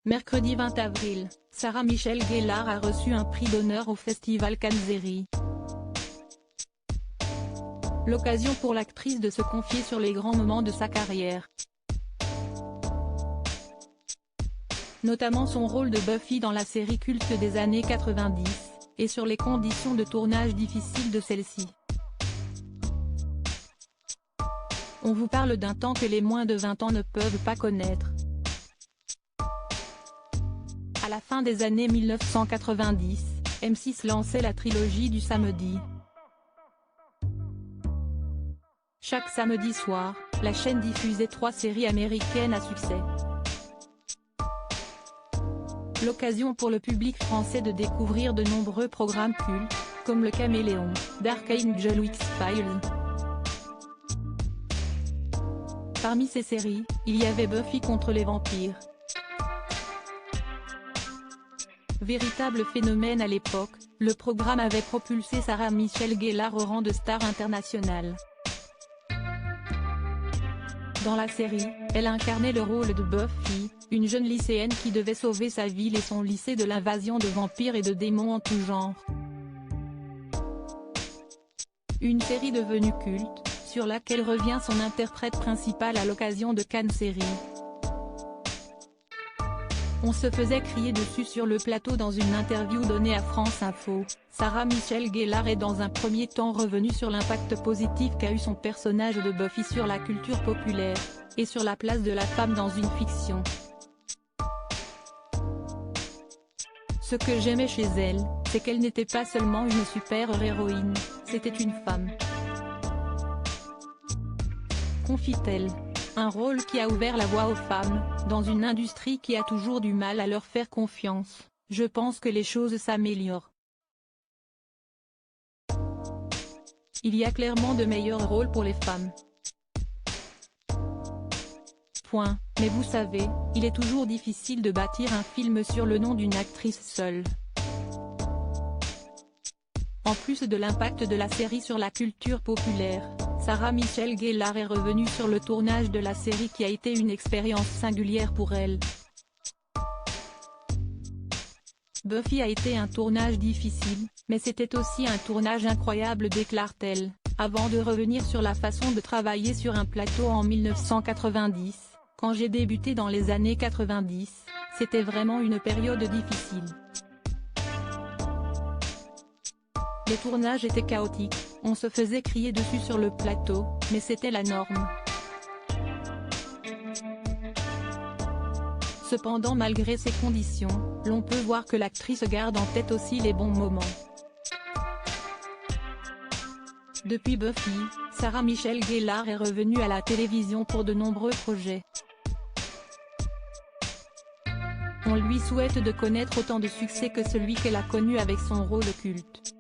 Mercredi 20 avril, Sarah Michelle Gellar a reçu un prix d'honneur au Festival Cannes-Série. L'occasion pour l'actrice de se confier sur les grands moments de sa carrière. Notamment son rôle de Buffy dans la série culte des années 90, et sur les conditions de tournage difficiles de celle-ci. On vous parle d'un temps que les moins de 20 ans ne peuvent pas connaître. À la fin des années 1990, M6 lançait la trilogie du samedi. Chaque samedi soir, la chaîne diffusait 3 séries américaines à succès. L'occasion pour le public français de découvrir de nombreux programmes cultes, comme Le Caméléon, Dark Angel ou X-Files. Parmi ces séries, il y avait Buffy contre les vampires. Véritable phénomène à l'époque, le programme avait propulsé Sarah Michelle Gellar au rang de star internationale. Dans la série, elle incarnait le rôle de Buffy, une jeune lycéenne qui devait sauver sa ville et son lycée de l'invasion de vampires et de démons en tout genre. Une série devenue culte, sur laquelle revient son interprète principal à l'occasion de Cannes-Série. On se faisait crier dessus sur le plateau dans une interview donnée à France Info. Sarah Michelle Gellar est dans un premier temps revenue sur l'impact positif qu'a eu son personnage de Buffy sur la culture populaire, et sur la place de la femme dans une fiction. Ce que j'aimais chez elle, c'est qu'elle n'était pas seulement une super-héroïne, c'était une femme. Confie-t-elle. Un rôle qui a ouvert la voie aux femmes, dans une industrie qui a toujours du mal à leur faire confiance. Je pense que les choses s'améliorent. Il y a clairement de meilleurs rôles pour les femmes. Point. Mais vous savez, il est toujours difficile de bâtir un film sur le nom d'une actrice seule. En plus de l'impact de la série sur la culture populaire, Sarah Michelle Gellar est revenue sur le tournage de la série qui a été une expérience singulière pour elle. Buffy a été un tournage difficile, mais c'était aussi un tournage incroyable, déclare-t-elle, avant de revenir sur la façon de travailler sur un plateau en 1990. Quand j'ai débuté dans les années 90, c'était vraiment une période difficile. Les tournages étaient chaotiques, on se faisait crier dessus sur le plateau, mais c'était la norme. Cependant, malgré ces conditions, l'on peut voir que l'actrice garde en tête aussi les bons moments. Depuis Buffy, Sarah Michelle Gellar est revenue à la télévision pour de nombreux projets. On lui souhaite de connaître autant de succès que celui qu'elle a connu avec son rôle culte.